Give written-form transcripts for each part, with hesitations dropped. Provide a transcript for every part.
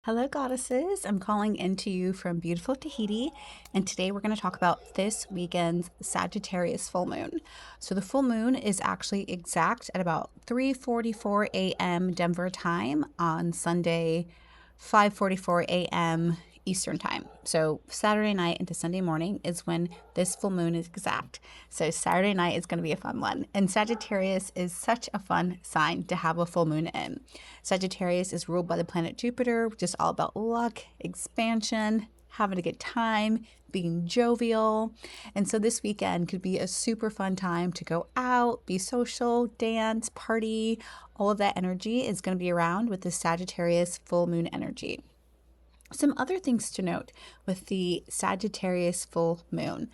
Hello, goddesses. I'm calling into you from beautiful Tahiti, and today we're going to talk about this weekend's Sagittarius full moon. So the full moon is actually exact at about 3:44 a.m. Denver time on Sunday, 5:44 a.m. Eastern time. So Saturday night into Sunday morning is when this full moon is exact. So Saturday night is going to be a fun one. And Sagittarius is such a fun sign to have a full moon in. Sagittarius is ruled by the planet Jupiter, which is all about luck, expansion, having a good time, being jovial. And so this weekend could be a super fun time to go out, be social, dance, party. All of that energy is going to be around with the Sagittarius full moon energy. Some other things to note with the Sagittarius full moon.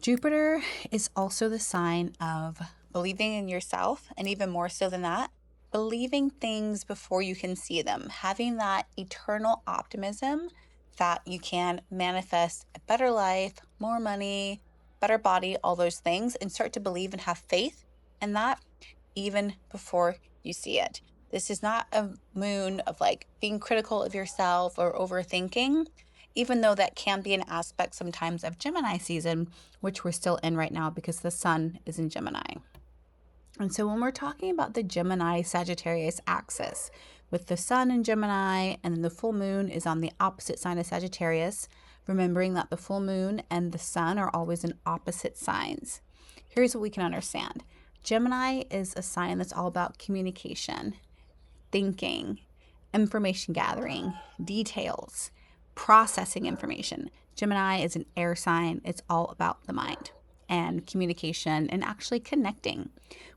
Jupiter is also the sign of believing in yourself, and even more so than that, believing things before you can see them, having that eternal optimism that you can manifest a better life, more money, better body, all those things, and start to believe and have faith in that even before you see it. This is not a moon of like being critical of yourself or overthinking, even though that can be an aspect sometimes of Gemini season, which we're still in right now because the sun is in Gemini. And so when we're talking about the Gemini Sagittarius axis, with the sun in Gemini and then the full moon is on the opposite sign of Sagittarius, remembering that the full moon and the sun are always in opposite signs. Here's what we can understand. Gemini is a sign that's all about communication, thinking, information gathering, details, processing information. Gemini is an air sign. It's all about the mind and communication and actually connecting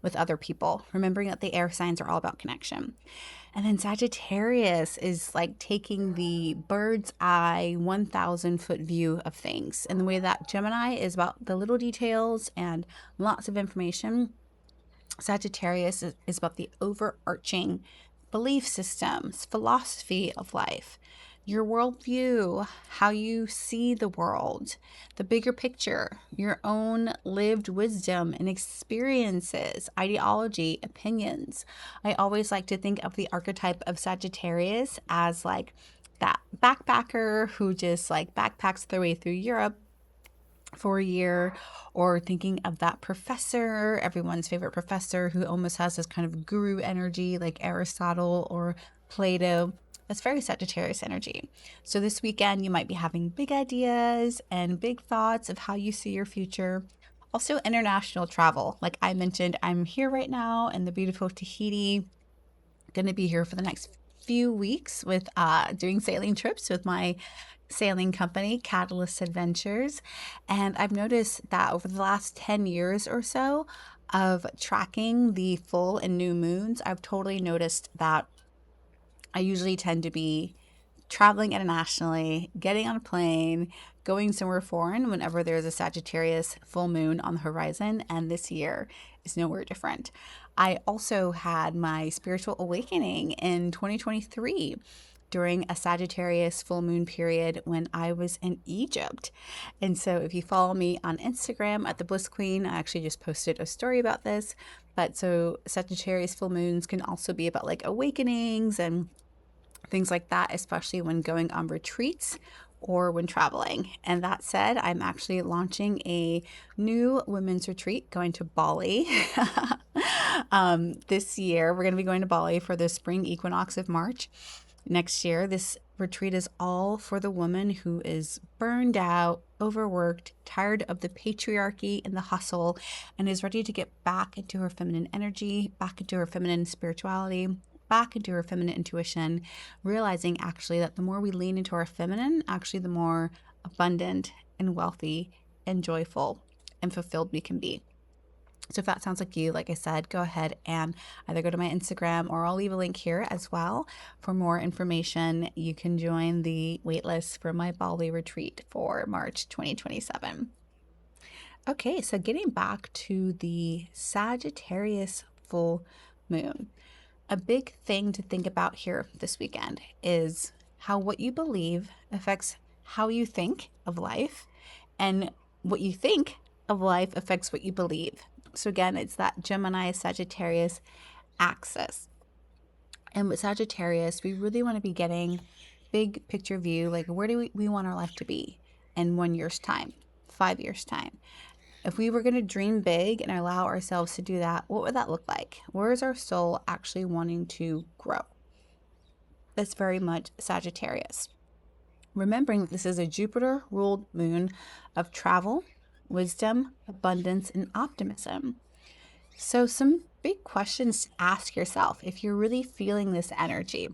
with other people, remembering that the air signs are all about connection. And then Sagittarius is like taking the bird's eye 1,000-foot view of things. And the way that Gemini is about the little details and lots of information, Sagittarius is about the overarching belief systems, philosophy of life, your worldview, how you see the world, the bigger picture, your own lived wisdom and experiences, ideology, opinions. I always like to think of the archetype of Sagittarius as like that backpacker who just like backpacks their way through Europe for a year, or thinking of that professor, everyone's favorite professor who almost has this kind of guru energy like Aristotle or Plato. That's very Sagittarius energy. So this weekend, you might be having big ideas and big thoughts of how you see your future. Also, international travel. Like I mentioned, I'm here right now in the beautiful Tahiti. Going to be here for the next few weeks with doing sailing trips with my sailing company, Catalyst Adventures. And I've noticed that over the last 10 years or so of tracking the full and new moons, I've totally noticed that I usually tend to be traveling internationally, getting on a plane, going somewhere foreign whenever there's a Sagittarius full moon on the horizon, and this year is nowhere different. I also had my spiritual awakening in 2023 during a Sagittarius full moon period when I was in Egypt. And so if you follow me on Instagram at the Bliss Queen, I actually just posted a story about this. But so Sagittarius full moons can also be about like awakenings and things like that, especially when going on retreats or when traveling. And that said, I'm actually launching a new women's retreat going to Bali. This year, we're going to be going to Bali for the spring equinox of March next year. This retreat is all for the woman who is burned out, overworked, tired of the patriarchy and the hustle, and is ready to get back into her feminine energy, back into her feminine spirituality, back into her feminine intuition, realizing actually that the more we lean into our feminine, actually the more abundant and wealthy and joyful and fulfilled we can be. So if that sounds like you, like I said, go ahead and either go to my Instagram, or I'll leave a link here as well for more information. You can join the waitlist for my Bali retreat for March 2027. Okay, so getting back to the Sagittarius full moon. A big thing to think about here this weekend is how what you believe affects how you think of life, and what you think of life affects what you believe. So again, it's that Gemini Sagittarius axis. And with Sagittarius, we really want to be getting big picture view, like where do we want our life to be in 1 year's time, 5 years' time? If we were going to dream big and allow ourselves to do that, what would that look like? Where is our soul actually wanting to grow? That's very much Sagittarius. Remembering that this is a Jupiter ruled moon of travel, wisdom, abundance, and optimism. So, some big questions to ask yourself if you're really feeling this energy.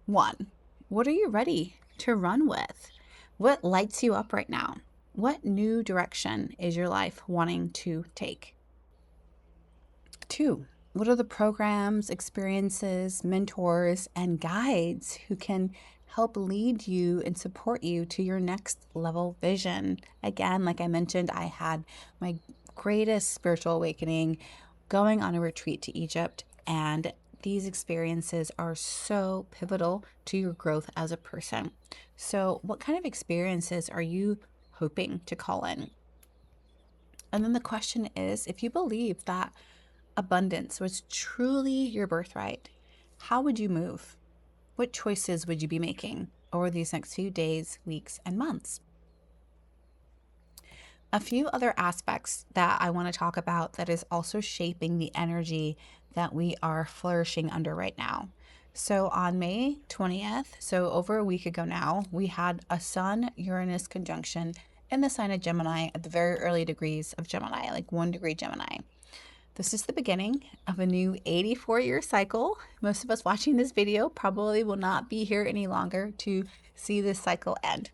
1, what are you ready to run with? What lights you up right now? What new direction is your life wanting to take? 2, what are the programs, experiences, mentors, and guides who can help lead you and support you to your next level vision? Again, like I mentioned, I had my greatest spiritual awakening going on a retreat to Egypt, and these experiences are so pivotal to your growth as a person. So, what kind of experiences are you hoping to call in? And then the question is, if you believe that abundance was truly your birthright, how would you move? What choices would you be making over these next few days, weeks, and months? A few other aspects that I want to talk about that is also shaping the energy that we are flourishing under right now. So on May 20th, so over a week ago now, we had a Sun-Uranus conjunction in the sign of Gemini at the very early degrees of Gemini, like 1 degree Gemini. This is the beginning of a new 84-year cycle. Most of us watching this video probably will not be here any longer to see this cycle end.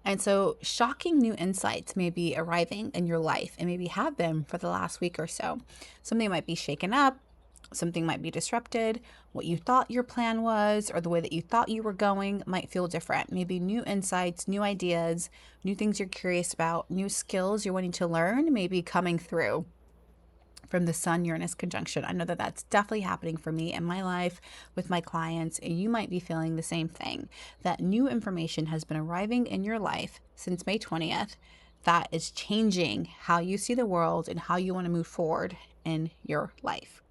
And so shocking new insights may be arriving in your life and maybe have been for the last week or so. Something might be shaken up, something might be disrupted. What you thought your plan was or the way that you thought you were going might feel different. Maybe new insights, new ideas, new things you're curious about, new skills you're wanting to learn may be coming through from the Sun-Uranus conjunction. I know that that's definitely happening for me in my life with my clients, and you might be feeling the same thing. That new information has been arriving in your life since May 20th that is changing how you see the world and how you want to move forward in your life.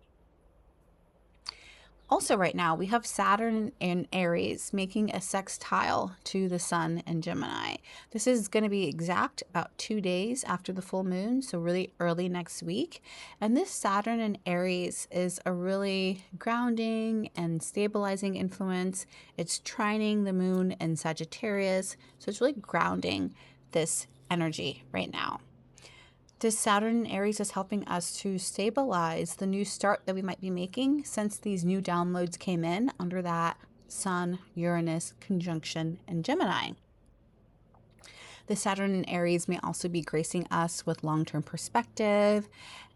Also, right now, we have Saturn in Aries making a sextile to the Sun in Gemini. This is going to be exact about 2 days after the full moon, so really early next week. And this Saturn in Aries is a really grounding and stabilizing influence. It's trining the moon in Sagittarius, so it's really grounding this energy right now. This Saturn in Aries is helping us to stabilize the new start that we might be making since these new downloads came in under that Sun-Uranus conjunction in Gemini. The Saturn in Aries may also be gracing us with long-term perspective,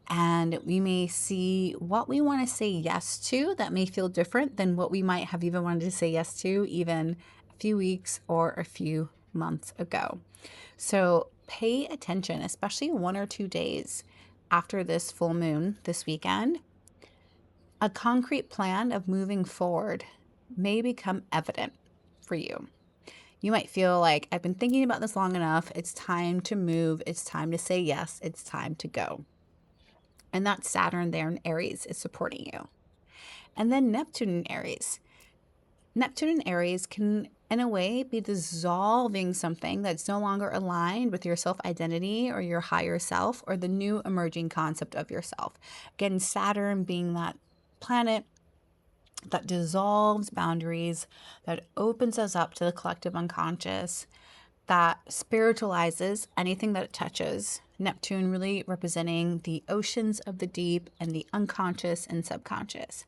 and we may see what we want to say yes to that may feel different than what we might have even wanted to say yes to even a few weeks or a few months ago. So pay attention, especially 1 or 2 days after this full moon this weekend. A concrete plan of moving forward may become evident for you. You might feel like, I've been thinking about this long enough. It's time to move. It's time to say yes. It's time to go. And that Saturn there in Aries is supporting you. And then Neptune in Aries. Neptune in Aries can, in a way, be dissolving something that's no longer aligned with your self-identity or your higher self or the new emerging concept of yourself. Again, Saturn being that planet that dissolves boundaries, that opens us up to the collective unconscious, that spiritualizes anything that it touches. Neptune really representing the oceans of the deep and the unconscious and subconscious.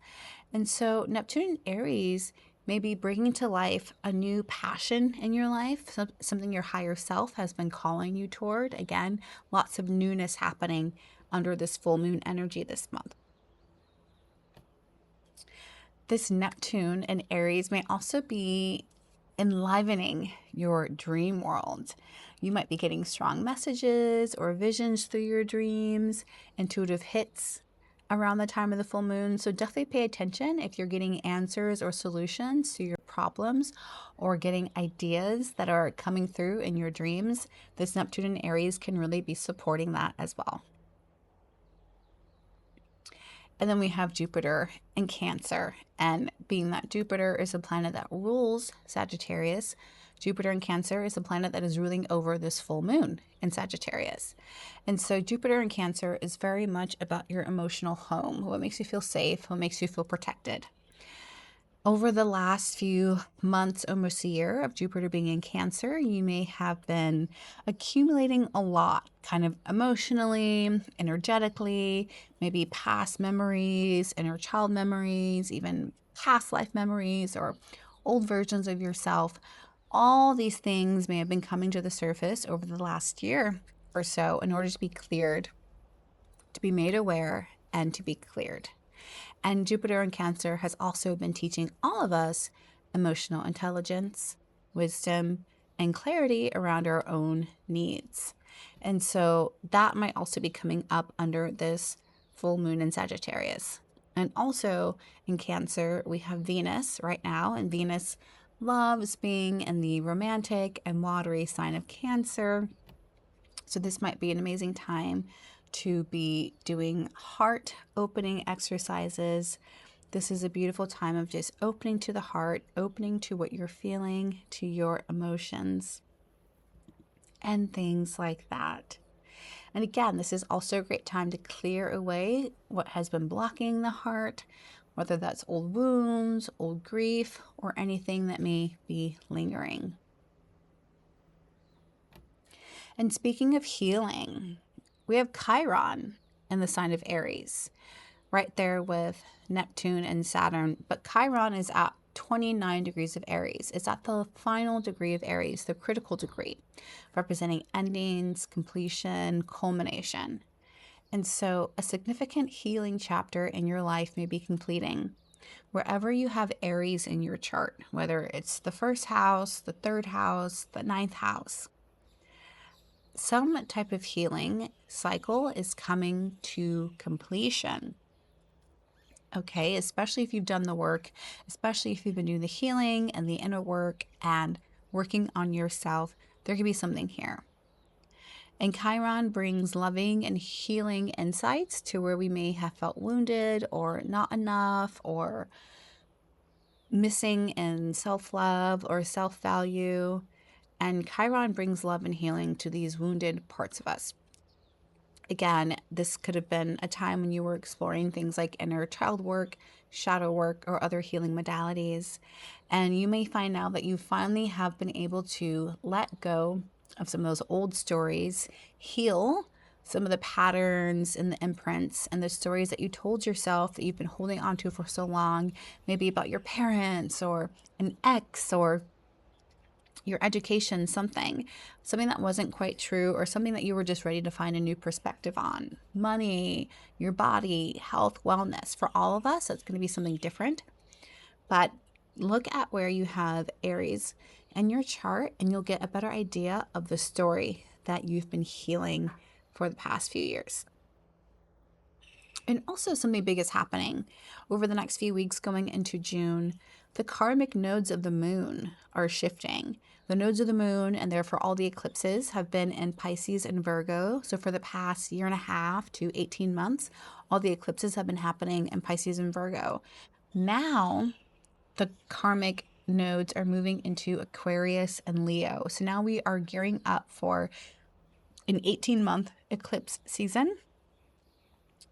And so Neptune in Aries may be bringing to life a new passion in your life, something your higher self has been calling you toward. Again, lots of newness happening under this full moon energy this month. This Neptune in Aries may also be enlivening your dream world. You might be getting strong messages or visions through your dreams, intuitive hits around the time of the full moon. So definitely pay attention if you're getting answers or solutions to your problems or getting ideas that are coming through in your dreams. This Neptune in Aries can really be supporting that as well. And then we have Jupiter in Cancer. And being that Jupiter is a planet that rules Sagittarius, Jupiter in Cancer is a planet that is ruling over this full moon in Sagittarius. And so Jupiter in Cancer is very much about your emotional home, what makes you feel safe, what makes you feel protected. Over the last few months, almost a year of Jupiter being in Cancer, you may have been accumulating a lot, kind of emotionally, energetically, maybe past memories, inner child memories, even past life memories or old versions of yourself. All these things may have been coming to the surface over the last year or so in order to be cleared, to be made aware, and to be cleared. And Jupiter in Cancer has also been teaching all of us emotional intelligence, wisdom, and clarity around our own needs. And so that might also be coming up under this full moon in Sagittarius. And also in Cancer, we have Venus right now, and Venus loves being in the romantic and watery sign of Cancer. So this might be an amazing time to be doing heart opening exercises. This is a beautiful time of just opening to the heart, opening to what you're feeling, to your emotions, and things like that. And again, this is also a great time to clear away what has been blocking the heart, whether that's old wounds, old grief, or anything that may be lingering. And speaking of healing, we have Chiron in the sign of Aries, right there with Neptune and Saturn. But Chiron is at 29 degrees of Aries. It's at the final degree of Aries, the critical degree, representing endings, completion, culmination. And so a significant healing chapter in your life may be completing. Wherever you have Aries in your chart, whether it's the first house, the third house, the ninth house, some type of healing cycle is coming to completion. Okay, especially if you've done the work, especially if you've been doing the healing and the inner work and working on yourself, there could be something here. And Chiron brings loving and healing insights to where we may have felt wounded or not enough or missing in self-love or self-value. And Chiron brings love and healing to these wounded parts of us. Again, this could have been a time when you were exploring things like inner child work, shadow work, or other healing modalities. And you may find now that you finally have been able to let go of some of those old stories, heal some of the patterns and the imprints and the stories that you told yourself that you've been holding on to for so long, maybe about your parents or an ex or your education, something that wasn't quite true, or something that you were just ready to find a new perspective on. Money, your body, health, wellness. For all of us, it's going to be something different. But look at where you have Aries in your chart and you'll get a better idea of the story that you've been healing for the past few years. And also something big is happening over the next few weeks going into June. The karmic nodes of the moon are shifting. The nodes of the moon, and therefore all the eclipses, have been in Pisces and Virgo. So for the past year and a half to 18 months, all the eclipses have been happening in Pisces and Virgo. Now, the karmic nodes are moving into Aquarius and Leo. So now we are gearing up for an 18-month eclipse season,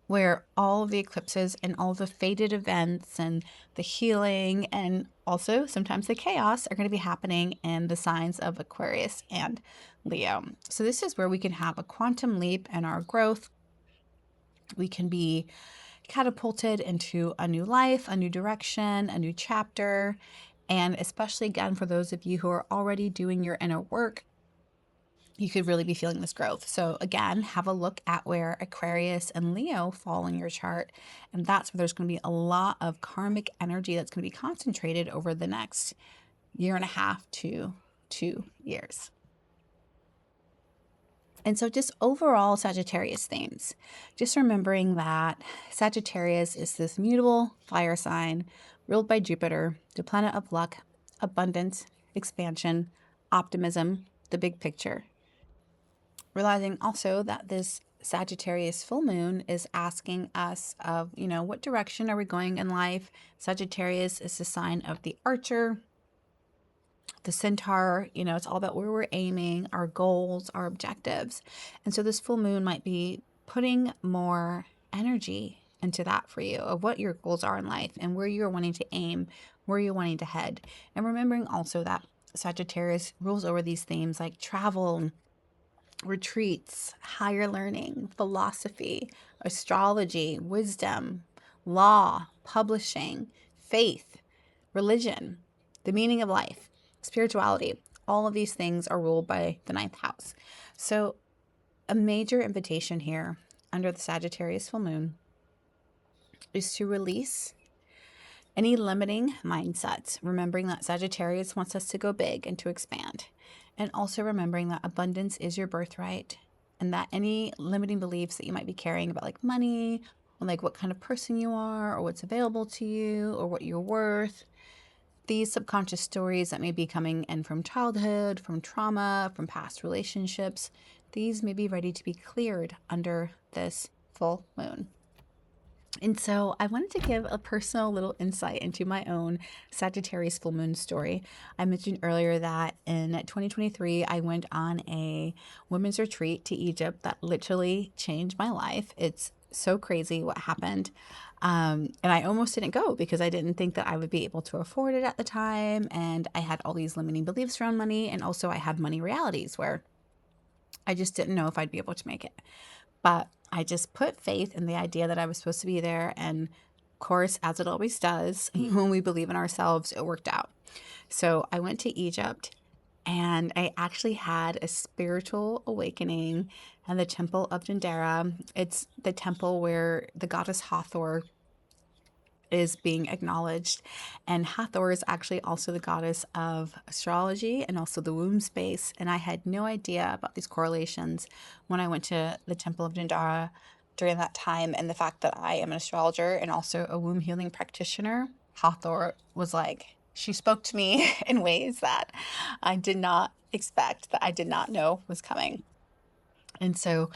where all of the eclipses and all the fated events and the healing and also sometimes the chaos are going to be happening in the signs of Aquarius and Leo. So this is where we can have a quantum leap in our growth. We can be catapulted into a new life, a new direction, a new chapter. And especially again, for those of you who are already doing your inner work, you could really be feeling this growth. So again, have a look at where Aquarius and Leo fall in your chart. And that's where there's going to be a lot of karmic energy that's going to be concentrated over the next year and a half to 2 years. And so just overall Sagittarius themes, just remembering that Sagittarius is this mutable fire sign ruled by Jupiter, the planet of luck, abundance, expansion, optimism, the big picture. Realizing also that this Sagittarius full moon is asking us of, what direction are we going in life? Sagittarius is the sign of the archer, the centaur. It's all about where we're aiming, our goals, our objectives. And so this full moon might be putting more energy into that for you, of what your goals are in life and where you're wanting to aim, where you're wanting to head. And remembering also that Sagittarius rules over these themes like travel, retreats, higher learning, philosophy, astrology, wisdom, law, publishing, faith, religion, the meaning of life, spirituality. All of these things are ruled by the ninth house. So, a major invitation here under the Sagittarius full moon is to release any limiting mindsets, remembering that Sagittarius wants us to go big and to expand. And also remembering that abundance is your birthright, and that any limiting beliefs that you might be carrying about like money, or like what kind of person you are, or what's available to you, or what you're worth, these subconscious stories that may be coming in from childhood, from trauma, from past relationships, these may be ready to be cleared under this full moon. And so I wanted to give a personal little insight into my own Sagittarius full moon story. I mentioned earlier that in 2023, I went on a women's retreat to Egypt that literally changed my life. It's so crazy what happened. And I almost didn't go because I didn't think that I would be able to afford it at the time. And I had all these limiting beliefs around money. And also I had money realities where I just didn't know if I'd be able to make it. But I just put faith in the idea that I was supposed to be there. And of course, as it always does, when we believe in ourselves, it worked out. So I went to Egypt and I actually had a spiritual awakening in the temple of Dendera. It's the temple where the goddess Hathor is being acknowledged. And Hathor is actually also the goddess of astrology and also the womb space. And I had no idea about these correlations when I went to the Temple of Dendera during that time. And the fact that I am an astrologer and also a womb healing practitioner, Hathor was like, she spoke to me in ways that I did not expect, that I did not know was coming. And so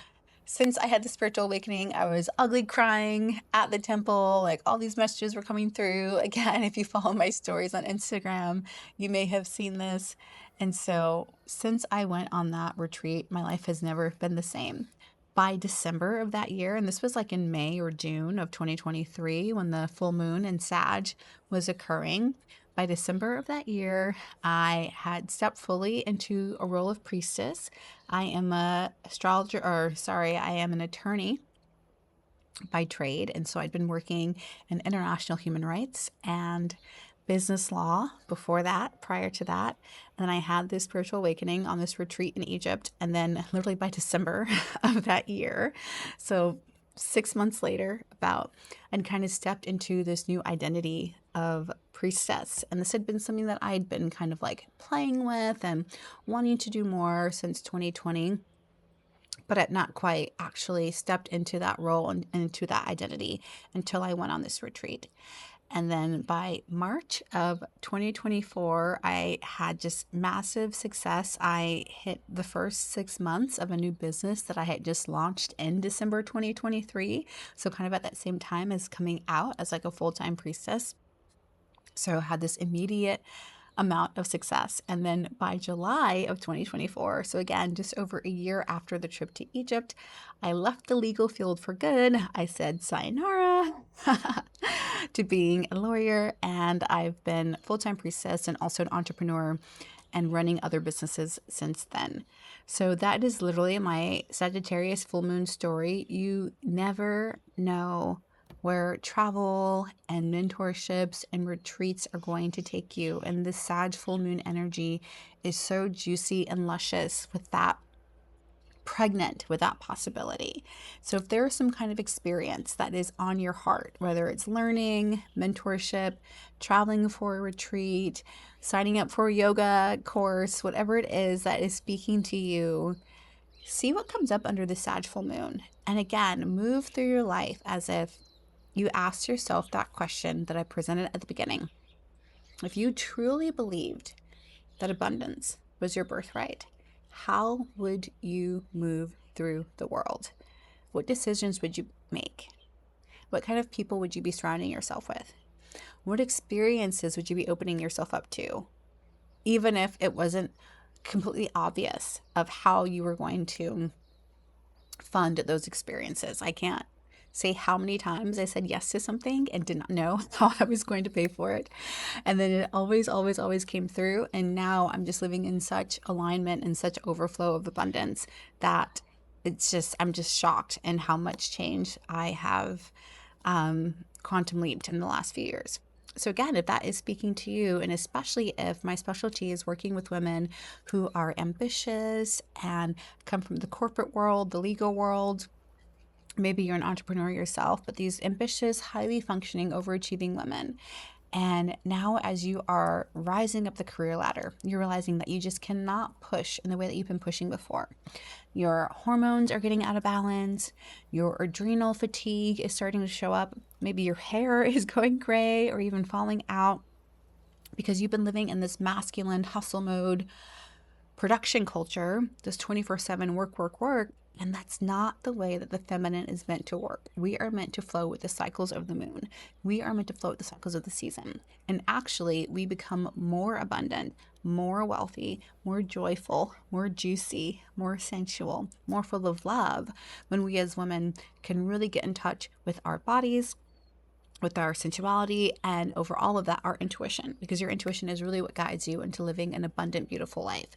since I had the spiritual awakening, I was ugly crying at the temple. Like all these messages were coming through. Again, if you follow my stories on Instagram, you may have seen this. And so since I went on that retreat, my life has never been the same. By December of that year, and this was like in May or June of 2023 when the full moon in Sag was occurring. By December of that year, I had stepped fully into a role of priestess. I am a astrologer, or sorry, I am an attorney by trade. And so I'd been working in international human rights and business law before that, prior to that. And then I had this spiritual awakening on this retreat in Egypt. And then literally by December of that year, so 6 months later, about, and kind of stepped into this new identity of priestess. And this had been something that I'd been kind of like playing with and wanting to do more since 2020, but had not quite actually stepped into that role and into that identity until I went on this retreat. And then by March of 2024, I had just massive success. I hit the first 6 months of a new business that I had just launched in December 2023. So kind of at that same time as coming out as like a full-time priestess. So I had this immediate amount of success. And then by July of 2024, so again, just over a year after the trip to Egypt, I left the legal field for good. I said sayonara to being a lawyer, and I've been full-time priestess and also an entrepreneur and running other businesses since then. So that is literally my Sagittarius full moon story. You never know where travel and mentorships and retreats are going to take you. And this Sag full moon energy is so juicy and luscious with that, pregnant with that possibility. So if there is some kind of experience that is on your heart, whether it's learning, mentorship, traveling for a retreat, signing up for a yoga course, whatever it is that is speaking to you, see what comes up under the Sag full moon. And again, move through your life as if you asked yourself that question that I presented at the beginning. If you truly believed that abundance was your birthright, how would you move through the world? what decisions would you make? What kind of people would you be surrounding yourself with? What experiences would you be opening yourself up to? Even if it wasn't completely obvious of how you were going to fund those experiences. I can't say how many times I said yes to something and did not know how I was going to pay for it. And then it always, always, always came through. And now I'm just living in such alignment and such overflow of abundance that I'm just shocked in how much change I have quantum leaped in the last few years. So again, if that is speaking to you, and especially if my specialty is working with women who are ambitious and come from the corporate world, the legal world, maybe you're an entrepreneur yourself, but these ambitious, highly functioning, overachieving women. And now, as you are rising up the career ladder, you're realizing that you just cannot push in the way that you've been pushing before. Your hormones are getting out of balance. Your adrenal fatigue is starting to show up. Maybe your hair is going gray or even falling out because you've been living in this masculine hustle mode production culture, this 24/7 work, work, work. And that's not the way that the feminine is meant to work. We are meant to flow with the cycles of the moon. We are meant to flow with the cycles of the season. And actually, we become more abundant, more wealthy, more joyful, more juicy, more sensual, more full of love when we as women can really get in touch with our bodies, with our sensuality, and over all of that, our intuition, because your intuition is really what guides you into living an abundant, beautiful life.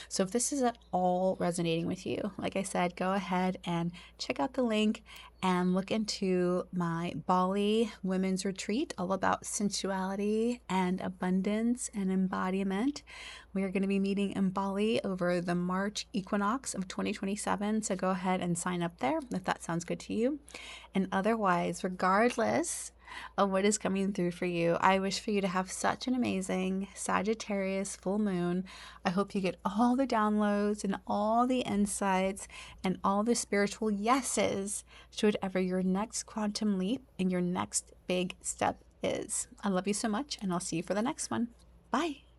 So if this is at all resonating with you, like I said, go ahead and check out the link and look into my Bali Women's Retreat, all about sensuality and abundance and embodiment. We are going to be meeting in Bali over the March equinox of 2027. So go ahead and sign up there if that sounds good to you. And otherwise, regardless of what is coming through for you, I wish for you to have such an amazing Sagittarius full moon. I hope you get all the downloads and all the insights and all the spiritual yeses to whatever your next quantum leap and your next big step is. I love you so much, and I'll see you for the next one. Bye.